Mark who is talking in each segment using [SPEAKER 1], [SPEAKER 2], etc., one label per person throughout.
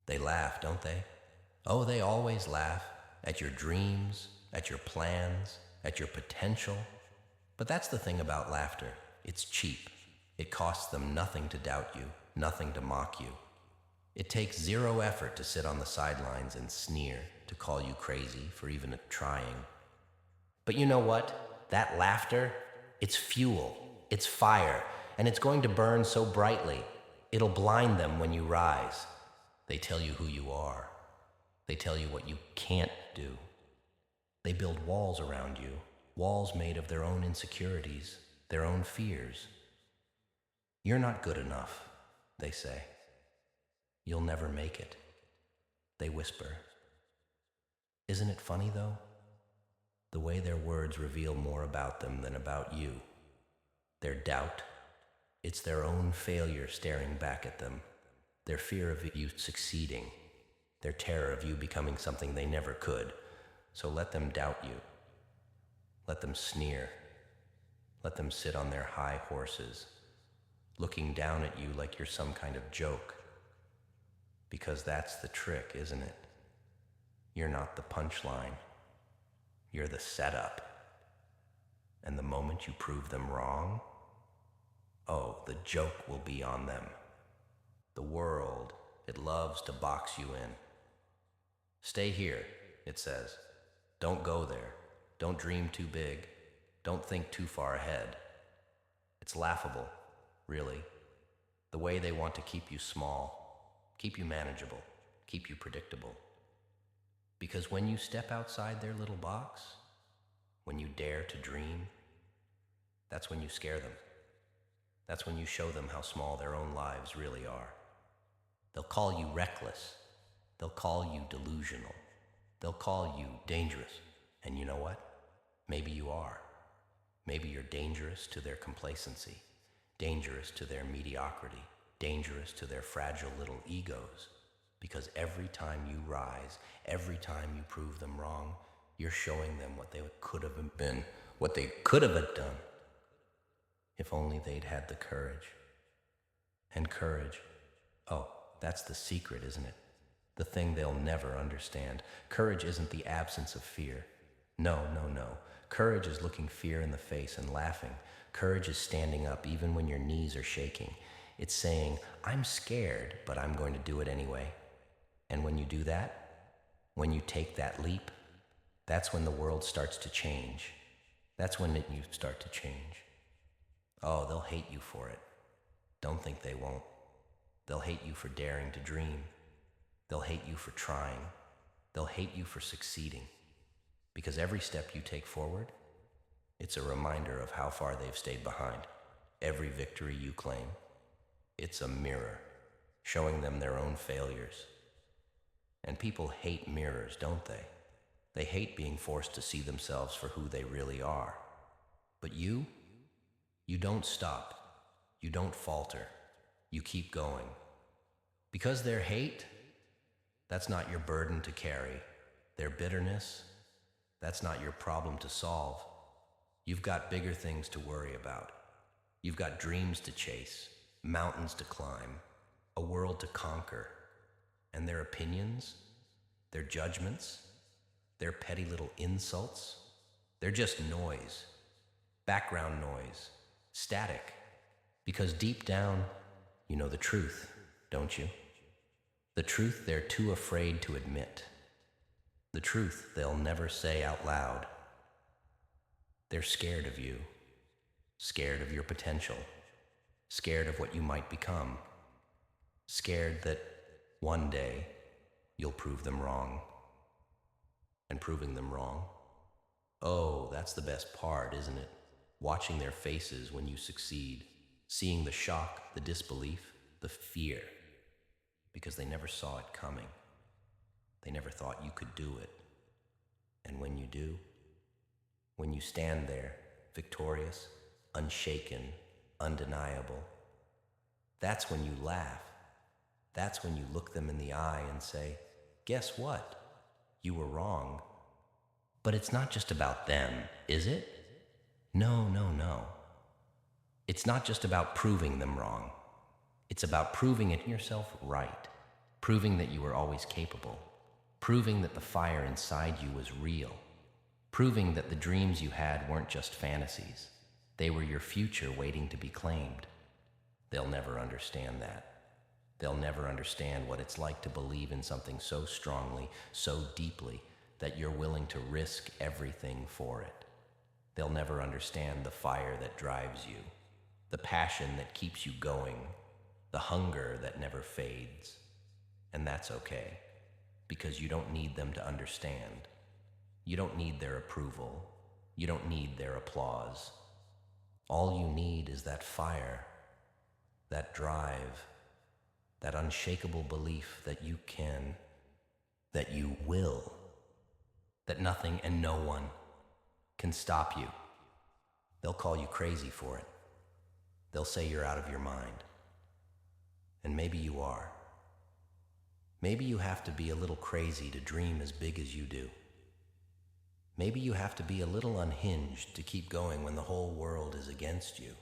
[SPEAKER 1] They laugh, don't they? Oh, they always laugh at your dreams, at your plans, at your potential. But that's the thing about laughter. It's cheap. It costs them nothing to doubt you, nothing to mock you. It takes zero effort to sit on the sidelines and sneer, to call you crazy for even trying. But you know what? That laughter, it's fuel, it's fire, and it's going to burn so brightly, it'll blind them when you rise. They tell you who you are. They tell you what you can't do. They build walls around you, walls made of their own insecurities, their own fears. You're not good enough, they say. You'll never make it, they whisper. Isn't it funny, though? The way their words reveal more about them than about you. Their doubt, it's their own failure staring back at them. Their fear of you succeeding. Their terror of you becoming something they never could. So let them doubt you. Let them sneer. Let them sit on their high horses, looking down at you like you're some kind of joke. Because that's the trick, isn't it? You're not the punchline. You're the setup. And the moment you prove them wrong, oh, the joke will be on them. The world, it loves to box you in. Stay here, it says. Don't go there. Don't dream too big. Don't think too far ahead. It's laughable, really. The way they want to keep you small, keep you manageable, keep you predictable. Because when you step outside their little box, when you dare to dream, that's when you scare them. That's when you show them how small their own lives really are. They'll call you reckless. They'll call you delusional. They'll call you dangerous. And you know what? Maybe you are. Maybe you're dangerous to their complacency, dangerous to their mediocrity, dangerous to their fragile little egos. Because every time you rise, every time you prove them wrong, you're showing them what they could have been, what they could have done, if only they'd had the courage. And courage, oh, that's the secret, isn't it? The thing they'll never understand. Courage isn't the absence of fear. No, no, no. Courage is looking fear in the face and laughing. Courage is standing up even when your knees are shaking. It's saying, I'm scared, but I'm going to do it anyway. And when you do that, when you take that leap, that's when the world starts to change. That's when you start to change. Oh, they'll hate you for it. Don't think they won't. They'll hate you for daring to dream. They'll hate you for trying. They'll hate you for succeeding. Because every step you take forward, it's a reminder of how far they've stayed behind. Every victory you claim, it's a mirror, showing them their own failures. And people hate mirrors, don't they? They hate being forced to see themselves for who they really are. But you don't stop. You don't falter. You keep going. Because their hate, that's not your burden to carry. Their bitterness, that's not your problem to solve. You've got bigger things to worry about. You've got dreams to chase, mountains to climb, a world to conquer. And their opinions, their judgments, their petty little insults, they're just noise, background noise, static. Because deep down, you know the truth, don't you? The truth they're too afraid to admit. The truth they'll never say out loud. They're scared of you, scared of your potential, scared of what you might become, scared that one day you'll prove them wrong. And proving them wrong, oh, that's the best part, isn't it? Watching their faces when you succeed, seeing the shock, the disbelief, the fear, because they never saw it coming. They never thought you could do it. And when you do, when you stand there, victorious, unshaken, undeniable, that's when you laugh. That's when you look them in the eye and say, guess what? You were wrong. But it's not just about them, is it? No, no, no. It's not just about proving them wrong. It's about proving it yourself right. proving that you were always capable, proving that the fire inside you was real, proving that the dreams you had weren't just fantasies. They were your future waiting to be claimed. They'll never understand that. They'll never understand what it's like to believe in something so strongly, so deeply, that you're willing to risk everything for it. They'll never understand the fire that drives you, the passion that keeps you going, the hunger that never fades. And that's okay, because you don't need them to understand. You don't need their approval. You don't need their applause. All you need is that fire, that drive, that unshakable belief that you can, that you will, that nothing and no one can stop you. They'll call you crazy for it. They'll say you're out of your mind. And maybe you are. Maybe you have to be a little crazy to dream as big as you do. Maybe you have to be a little unhinged to keep going when the whole world is against you.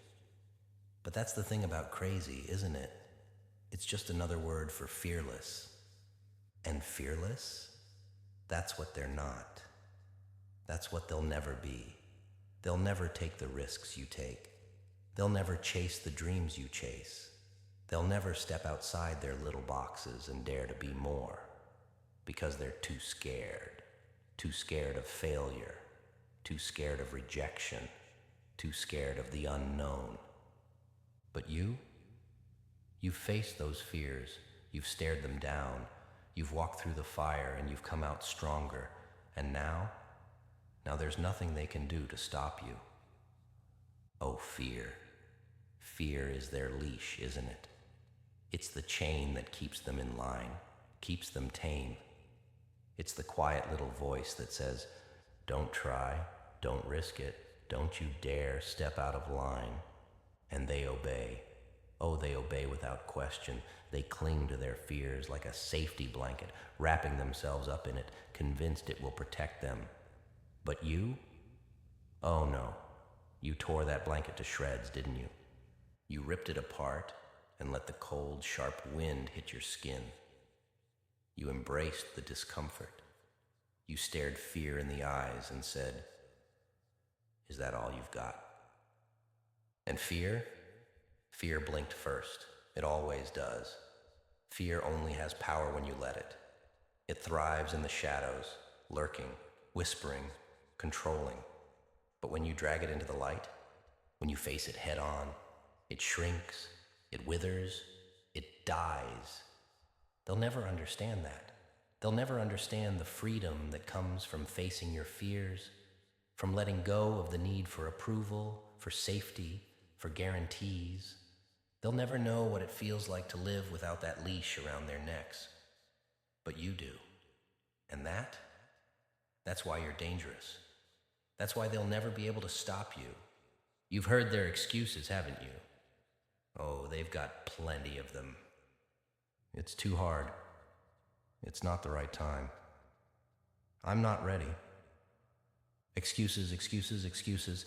[SPEAKER 1] But that's the thing about crazy, isn't it? It's just another word for fearless. And fearless? That's what they're not. That's what they'll never be. They'll never take the risks you take. They'll never chase the dreams you chase. They'll never step outside their little boxes and dare to be more, because they're too scared of failure, too scared of rejection, too scared of the unknown. But you've faced those fears, you've stared them down, you've walked through the fire and you've come out stronger, and now there's nothing they can do to stop you. Oh, fear. Fear is their leash, isn't it? It's the chain that keeps them in line, keeps them tame. It's the quiet little voice that says, don't try, don't risk it, don't you dare step out of line. And they obey. Oh, they obey without question. They cling to their fears like a safety blanket, wrapping themselves up in it, convinced it will protect them. But you? Oh no, you tore that blanket to shreds, didn't you? You ripped it apart and let the cold, sharp wind hit your skin. You embraced the discomfort. You stared fear in the eyes and said, is that all you've got? And fear blinked first. It always does. Fear only has power when you let it. It thrives in the shadows, lurking, whispering, controlling. But when you drag it into the light, when you face it head on, it shrinks, it withers, it dies. They'll never understand that. They'll never understand the freedom that comes from facing your fears, from letting go of the need for approval, for safety, for guarantees. They'll never know what it feels like to live without that leash around their necks. But you do. And that's why you're dangerous. That's why they'll never be able to stop you. You've heard their excuses, haven't you? Oh, they've got plenty of them. It's too hard. It's not the right time. I'm not ready. Excuses, excuses, excuses.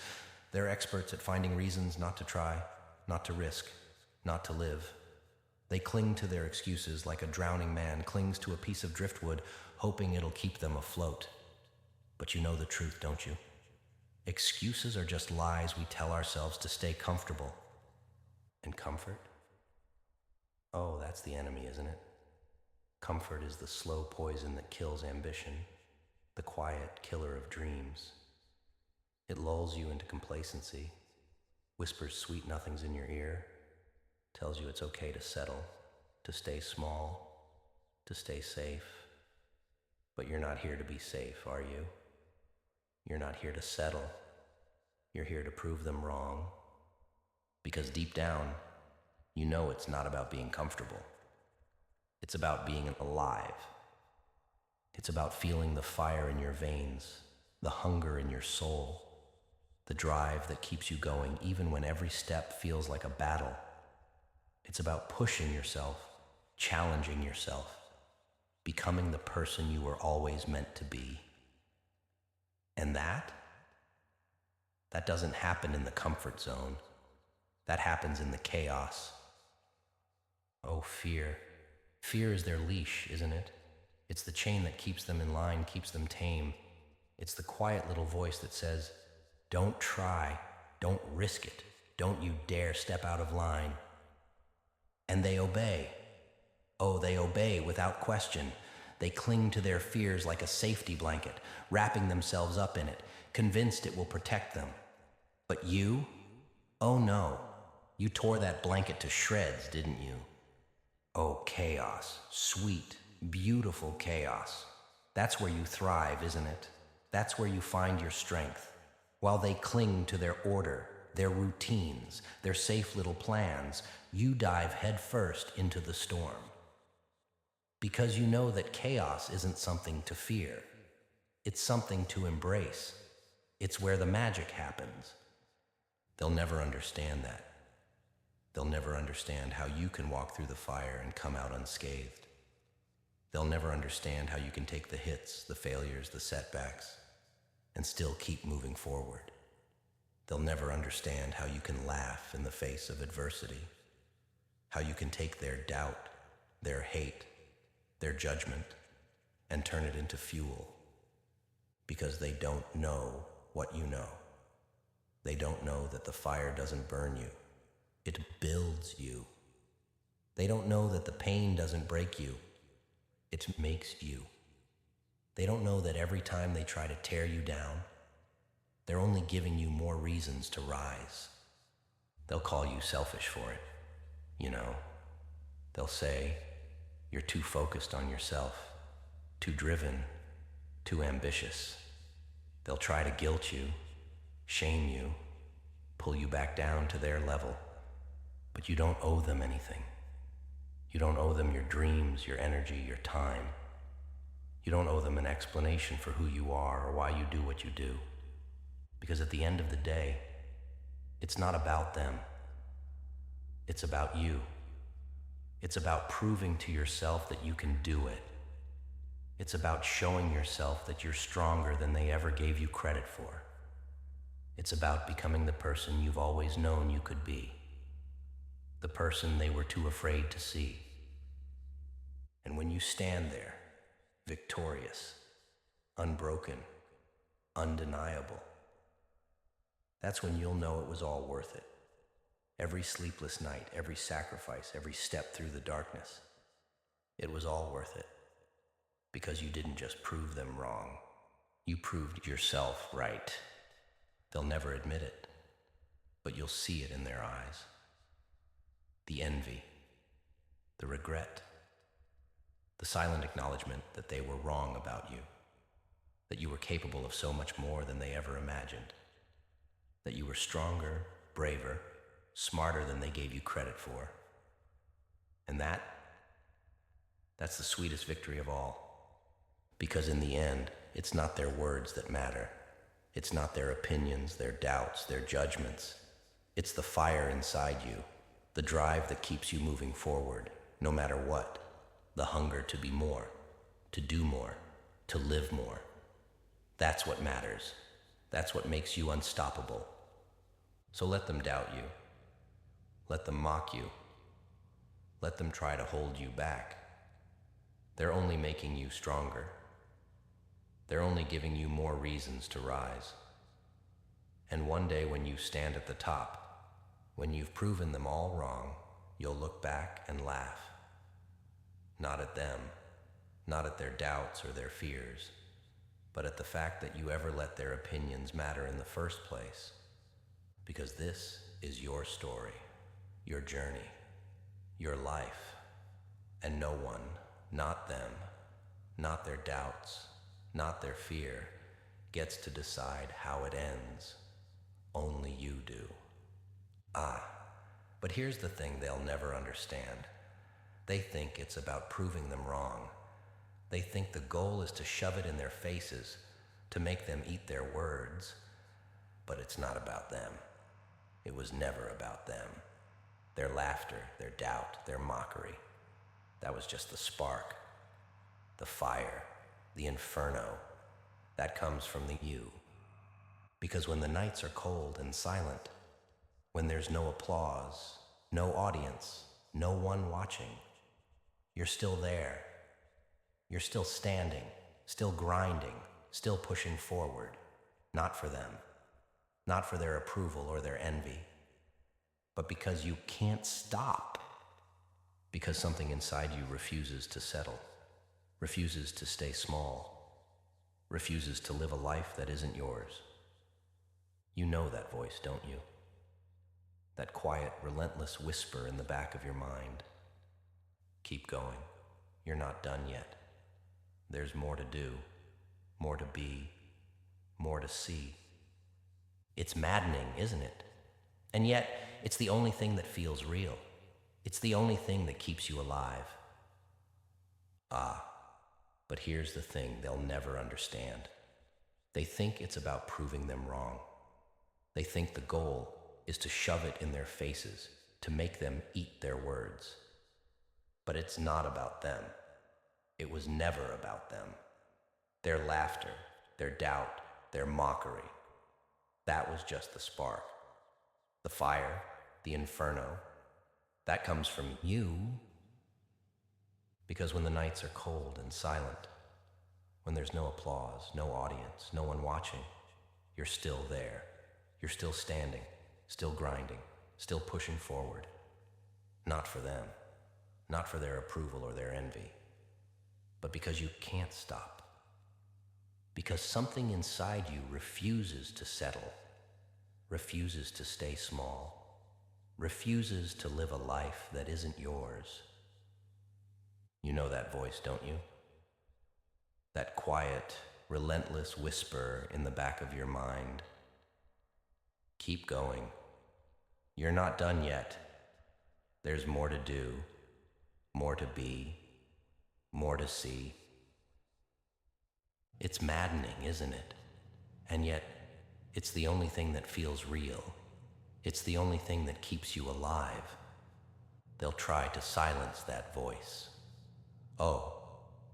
[SPEAKER 1] They're experts at finding reasons not to try, not to risk, not to live. They cling to their excuses like a drowning man clings to a piece of driftwood, hoping it'll keep them afloat. But you know the truth, don't you? Excuses are just lies we tell ourselves to stay comfortable. And comfort? Oh, that's the enemy, isn't it? Comfort is the slow poison that kills ambition, the quiet killer of dreams. It lulls you into complacency, whispers sweet nothings in your ear, tells you it's okay to settle, to stay small, to stay safe. But you're not here to be safe, are you? You're not here to settle. You're here to prove them wrong. Because deep down, you know it's not about being comfortable. It's about being alive. It's about feeling the fire in your veins, the hunger in your soul, the drive that keeps you going even when every step feels like a battle. It's about pushing yourself, challenging yourself, becoming the person you were always meant to be. And that doesn't happen in the comfort zone. That happens in the chaos. Oh, fear. Fear is their leash, isn't it? It's the chain that keeps them in line, keeps them tame. It's the quiet little voice that says, don't try, don't risk it, don't you dare step out of line. And they obey. Oh, they obey without question. They cling to their fears like a safety blanket, wrapping themselves up in it, convinced it will protect them. But you? Oh no, you tore that blanket to shreds, didn't you? Oh, chaos, sweet, beautiful chaos. That's where you thrive, isn't it? That's where you find your strength. While they cling to their order, their routines, their safe little plans, you dive headfirst into the storm. Because you know that chaos isn't something to fear. It's something to embrace. It's where the magic happens. They'll never understand that. They'll never understand how you can walk through the fire and come out unscathed. They'll never understand how you can take the hits, the failures, the setbacks, and still keep moving forward. They'll never understand how you can laugh in the face of adversity, how you can take their doubt, their hate, their judgment, and turn it into fuel, because they don't know what you know. They don't know that the fire doesn't burn you, it builds you. They don't know that the pain doesn't break you, it makes you. They don't know that every time they try to tear you down, they're only giving you more reasons to rise. They'll call you selfish for it, you know. They'll say, you're too focused on yourself, too driven, too ambitious. They'll try to guilt you, shame you, pull you back down to their level. But you don't owe them anything. You don't owe them your dreams, your energy, your time. You don't owe them an explanation for who you are or why you do what you do. Because at the end of the day, it's not about them. It's about you. It's about proving to yourself that you can do it. It's about showing yourself that you're stronger than they ever gave you credit for. It's about becoming the person you've always known you could be. The person they were too afraid to see. And when you stand there, victorious, unbroken, undeniable, that's when you'll know it was all worth it. Every sleepless night, every sacrifice, every step through the darkness, it was all worth it. Because you didn't just prove them wrong, you proved yourself right. They'll never admit it, but you'll see it in their eyes. The envy, the regret, the silent acknowledgement that they were wrong about you, that you were capable of so much more than they ever imagined, that you were stronger, braver, smarter than they gave you credit for. And that's the sweetest victory of all. Because in the end, it's not their words that matter. It's not their opinions, their doubts, their judgments. It's the fire inside you, the drive that keeps you moving forward, no matter what. The hunger to be more, to do more, to live more. That's what matters. That's what makes you unstoppable. So let them doubt you. Let them mock you. Let them try to hold you back. They're only making you stronger. They're only giving you more reasons to rise. And one day when you stand at the top, when you've proven them all wrong, you'll look back and laugh. Not at them, not at their doubts or their fears, but at the fact that you ever let their opinions matter in the first place. Because this is your story, your journey, your life, and no one, not them, not their doubts, not their fear, gets to decide how it ends. Only you do. But here's the thing they'll never understand. They think it's about proving them wrong. They think the goal is to shove it in their faces, to make them eat their words. But it's not about them. It was never about them. Their laughter, their doubt, their mockery. That was just the spark, the fire, the inferno. That comes from the you. Because when the nights are cold and silent, when there's no applause, no audience, no one watching, You're still there. You're still standing, still grinding, still pushing forward. Not for them, not for their approval or their envy, but because you can't stop. Because something inside you refuses to settle, refuses to stay small, refuses to live a life that isn't yours. You know that voice, don't you? That quiet, relentless whisper in the back of your mind. Keep going. You're not done yet. There's more to do, more to be, more to see. It's maddening, isn't it? And yet, it's the only thing that feels real. It's the only thing that keeps you alive. But here's the thing they'll never understand. They think it's about proving them wrong. They think the goal is to shove it in their faces, to make them eat their words. But it's not about them. It was never about them. Their laughter, their doubt, their mockery. That was just the spark. The fire, the inferno, that comes from you. Because when the nights are cold and silent, when there's no applause, no audience, no one watching, you're still there. You're still standing, still grinding, still pushing forward. Not for them, not for their approval or their envy, but because you can't stop. Because something inside you refuses to settle, refuses to stay small, refuses to live a life that isn't yours. You know that voice, don't you? That quiet, relentless whisper in the back of your mind. Keep going. You're not done yet. There's more to do, more to be, more to see. It's maddening, isn't it? And yet, it's the only thing that feels real. It's the only thing that keeps you alive. They'll try to silence that voice. Oh,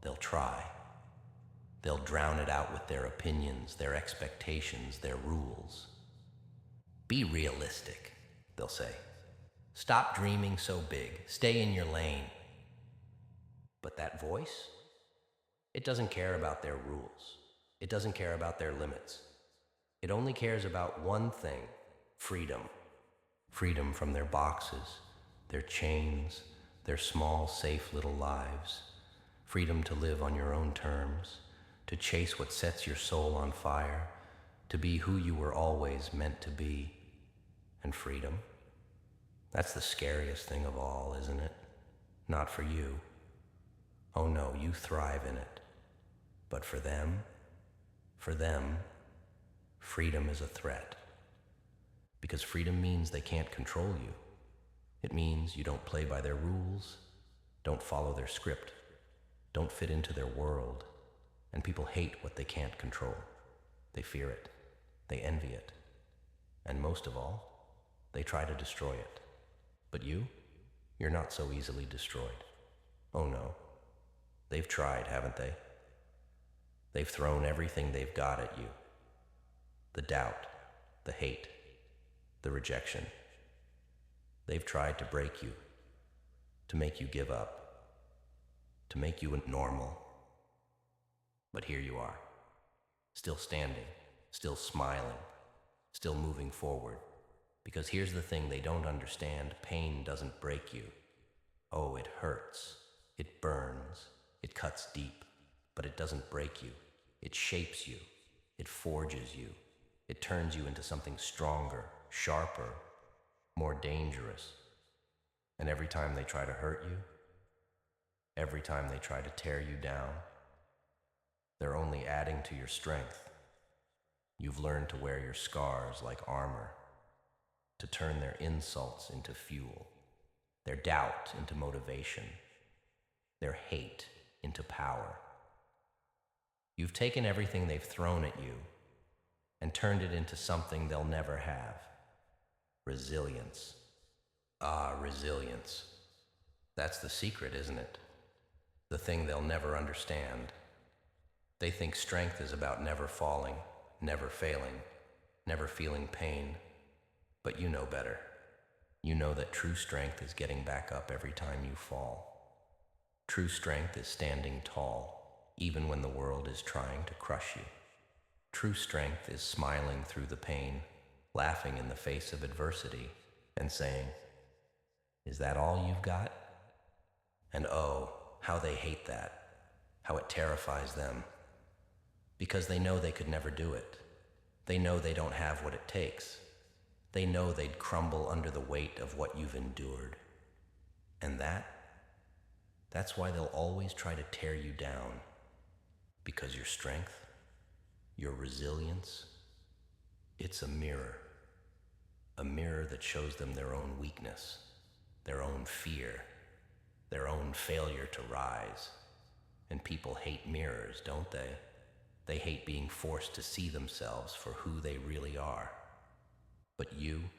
[SPEAKER 1] they'll try. They'll drown it out with their opinions, their expectations, their rules. Be realistic, they'll say. Stop dreaming so big. Stay in your lane. But that voice, it doesn't care about their rules. It doesn't care about their limits. It only cares about one thing: freedom. Freedom from their boxes, their chains, their small, safe little lives. Freedom to live on your own terms, to chase what sets your soul on fire, to be who you were always meant to be. And freedom, that's the scariest thing of all, isn't it? Not for you. Oh no, you thrive in it. But for them, freedom is a threat. Because freedom means they can't control you. It means you don't play by their rules, don't follow their script, don't fit into their world. And people hate what they can't control. They fear it. They envy it. And most of all, they try to destroy it. But you're not so easily destroyed. Oh no. They've tried, haven't they? They've thrown everything they've got at you. The doubt, the hate, the rejection. They've tried to break you, to make you give up, to make you normal. But here you are, still standing, still smiling, still moving forward. Because here's the thing they don't understand: pain doesn't break you. Oh, it hurts, it burns, it cuts deep, but it doesn't break you. It shapes you, it forges you, it turns you into something stronger, sharper, more dangerous. And every time they try to hurt you, every time they try to tear you down, they're only adding to your strength. You've learned to wear your scars like armor, to turn their insults into fuel, their doubt into motivation, their hate into power. You've taken everything they've thrown at you and turned it into something they'll never have: resilience. Resilience. That's the secret, isn't it? The thing they'll never understand. They think strength is about never falling, never failing, never feeling pain. But you know better. You know that true strength is getting back up every time you fall. True strength is standing tall, even when the world is trying to crush you. True strength is smiling through the pain, laughing in the face of adversity, and saying, "Is that all you've got?" And oh, how they hate that, how it terrifies them, because they know they could never do it. They know they don't have what it takes. They know they'd crumble under the weight of what you've endured. And that's why they'll always try to tear you down, because your strength, your resilience, it's a mirror that shows them their own weakness, their own fear, their own failure to rise. And people hate mirrors, don't they? They hate being forced to see themselves for who they really are. But you've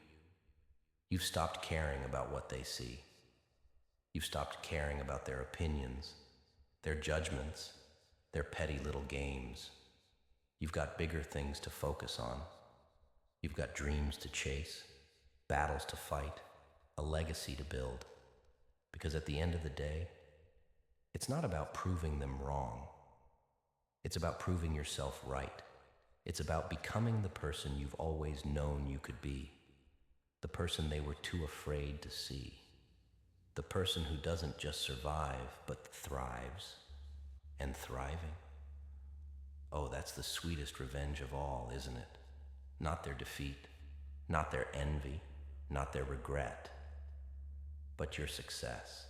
[SPEAKER 1] stopped caring about what they see. You've stopped caring about their opinions, their judgments, their petty little games. You've got bigger things to focus on. You've got dreams to chase, battles to fight, a legacy to build. Because at the end of the day, it's not about proving them wrong. It's about proving yourself right. It's about becoming the person you've always known you could be, the person they were too afraid to see, the person who doesn't just survive, but thrives, and thriving. Oh, that's the sweetest revenge of all, isn't it? Not their defeat, not their envy, not their regret, but your success,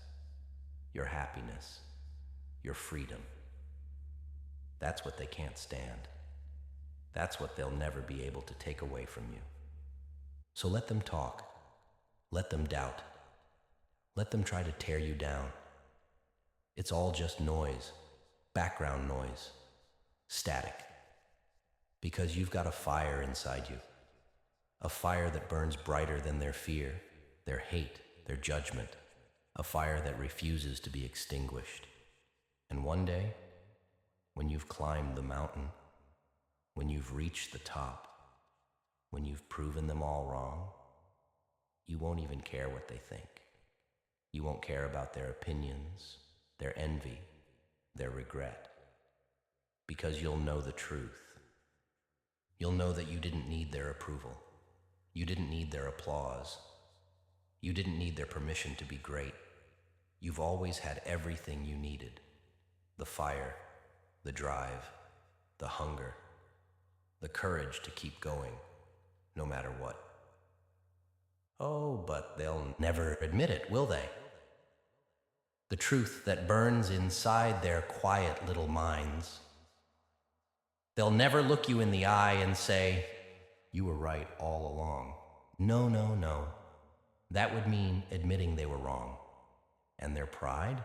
[SPEAKER 1] your happiness, your freedom. That's what they can't stand. That's what they'll never be able to take away from you. So let them talk. Let them doubt. Let them try to tear you down. It's all just noise, background noise, static. Because you've got a fire inside you. A fire that burns brighter than their fear, their hate, their judgment. A fire that refuses to be extinguished. And one day, when you've climbed the mountain, when you've reached the top, when you've proven them all wrong, you won't even care what they think. You won't care about their opinions, their envy, their regret, because you'll know the truth. You'll know that you didn't need their approval. You didn't need their applause. You didn't need their permission to be great. You've always had everything you needed. The fire, the drive, the hunger, the courage to keep going, no matter what. Oh, but they'll never admit it, will they? The truth that burns inside their quiet little minds. They'll never look you in the eye and say, "You were right all along." No, no, no. That would mean admitting they were wrong. And their pride?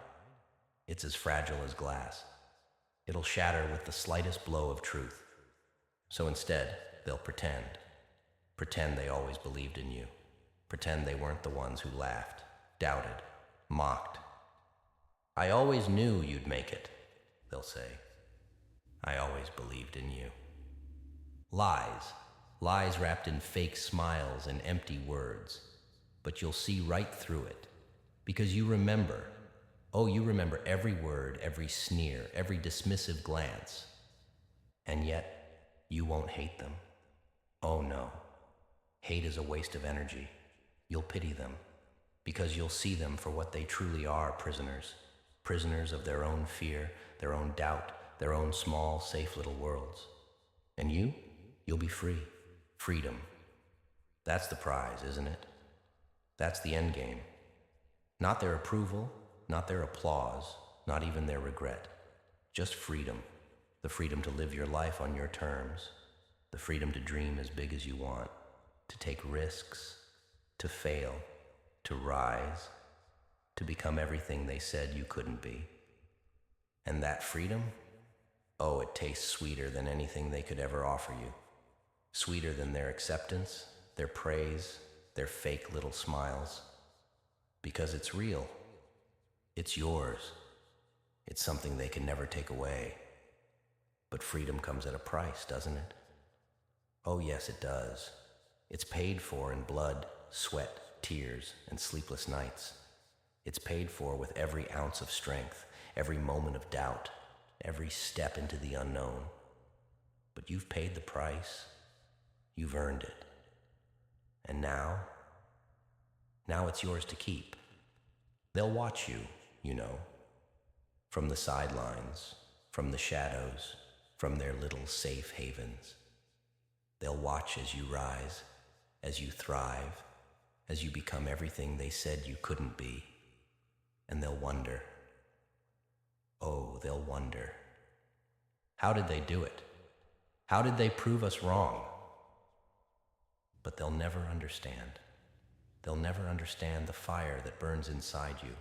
[SPEAKER 1] It's as fragile as glass. It'll shatter with the slightest blow of truth. So instead, they'll pretend they always believed in you. Pretend they weren't the ones who laughed, doubted, mocked. "I always knew you'd make it," they'll say. "I always believed in you." Lies wrapped in fake smiles and empty words. But you'll see right through it, because you remember. Oh, you remember every word, every sneer, every dismissive glance. And yet, you won't hate them. Oh no. Hate is a waste of energy. You'll pity them, because you'll see them for what they truly are, prisoners. Prisoners of their own fear, their own doubt, their own small, safe little worlds. And you'll be free. Freedom. That's the prize, isn't it? That's the end game. Not their approval, not their applause, not even their regret. Just freedom. The freedom to live your life on your terms. The freedom to dream as big as you want. To take risks. To fail. To rise. To become everything they said you couldn't be. And that freedom? Oh, it tastes sweeter than anything they could ever offer you. Sweeter than their acceptance, their praise, their fake little smiles. Because it's real. It's yours. It's something they can never take away. But freedom comes at a price, doesn't it? Oh yes, it does. It's paid for in blood, sweat, tears, and sleepless nights. It's paid for with every ounce of strength, every moment of doubt, every step into the unknown. But you've paid the price. You've earned it. And now it's yours to keep. They'll watch you, from the sidelines, from the shadows, from their little safe havens. They'll watch as you rise, as you thrive, as you become everything they said you couldn't be. And they'll wonder. Oh, they'll wonder. How did they do it? How did they prove us wrong? But they'll never understand. They'll never understand the fire that burns inside you,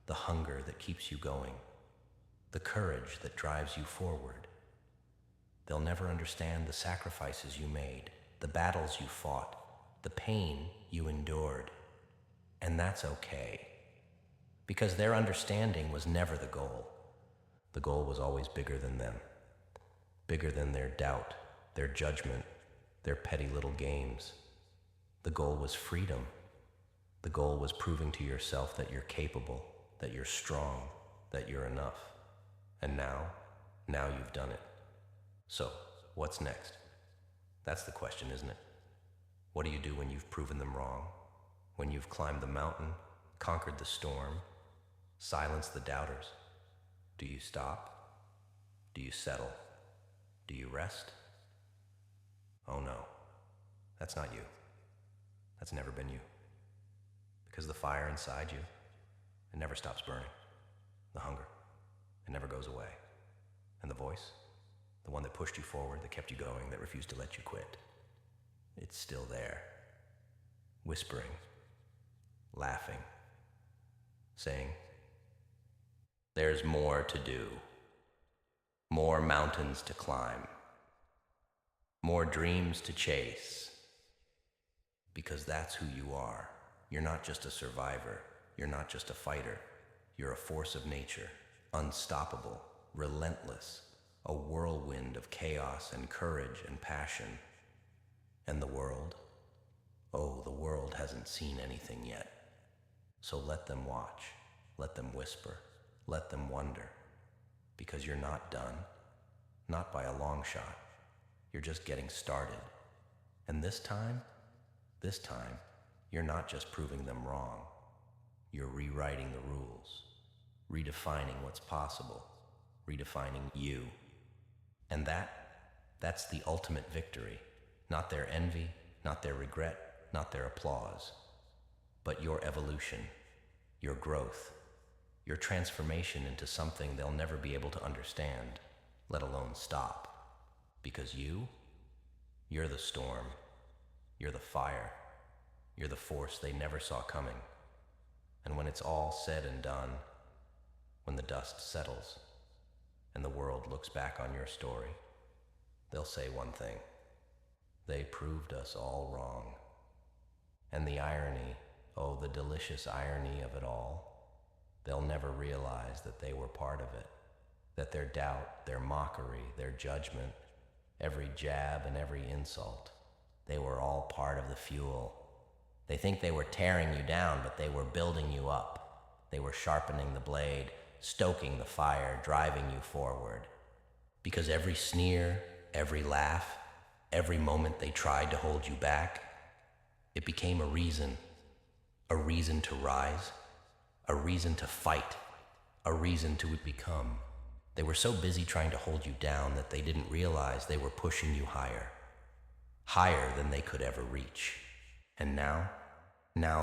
[SPEAKER 1] the hunger that keeps you going, the courage that drives you forward. They'll never understand the sacrifices you made, the battles you fought, the pain you endured. And that's okay, because their understanding was never the goal. The goal was always bigger than them, bigger than their doubt, their judgment, their petty little games. The goal was freedom. The goal was proving to yourself that you're capable, that you're strong, that you're enough. And now you've done it. So, what's next? That's the question, isn't it? What do you do when you've proven them wrong? When you've climbed the mountain, conquered the storm, silenced the doubters? Do you stop? Do you settle? Do you rest? Oh no, that's not you. That's never been you. Because the fire inside you, it never stops burning. The hunger, it never goes away. And the voice, the one that pushed you forward, that kept you going, that refused to let you quit, it's still there, whispering, laughing, saying, there's more to do, more mountains to climb, more dreams to chase, because that's who you are. You're not just a survivor. You're not just a fighter. You're a force of nature, unstoppable, relentless, a whirlwind of chaos and courage and passion. And the world? Oh, the world hasn't seen anything yet. So let them watch, let them whisper, let them wonder, because you're not done, not by a long shot. You're just getting started. And this time, you're not just proving them wrong. You're rewriting the rules, redefining what's possible, redefining you. And that's the ultimate victory. Not their envy, not their regret, not their applause, but your evolution, your growth, your transformation into something they'll never be able to understand, let alone stop. Because you're the storm, you're the fire, you're the force they never saw coming. And when it's all said and done, when the dust settles and the world looks back on your story, they'll say one thing: they proved us all wrong. And the irony, oh, the delicious irony of it all, they'll never realize that they were part of it, that their doubt, their mockery, their judgment, every jab and every insult, they were all part of the fuel. They think they were tearing you down, but they were building you up. They were sharpening the blade, stoking the fire, driving you forward. Because every sneer, every laugh, every moment they tried to hold you back, it became a reason to rise, a reason to fight, a reason to become. They were so busy trying to hold you down that they didn't realize they were pushing you higher, higher than they could ever reach. And now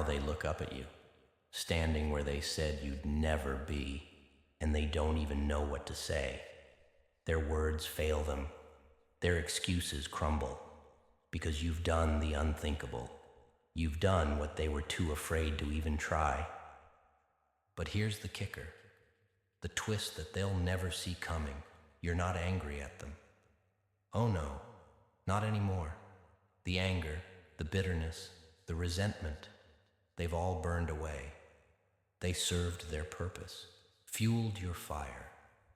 [SPEAKER 1] they look up at you, standing where they said you'd never be, and they don't even know what to say. Their words fail them. Their excuses crumble, because you've done the unthinkable. You've done what they were too afraid to even try. But here's the kicker, the twist that they'll never see coming. You're not angry at them. Oh no, not anymore. The anger, the bitterness, the resentment, they've all burned away. They served their purpose, fueled your fire,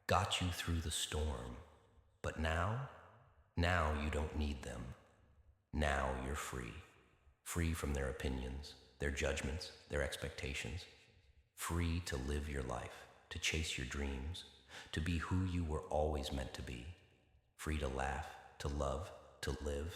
[SPEAKER 1] got you through the storm. But now you don't need them. Now you're free. Free from their opinions, their judgments, their expectations. Free to live your life, to chase your dreams, to be who you were always meant to be, free to laugh, to love, to live,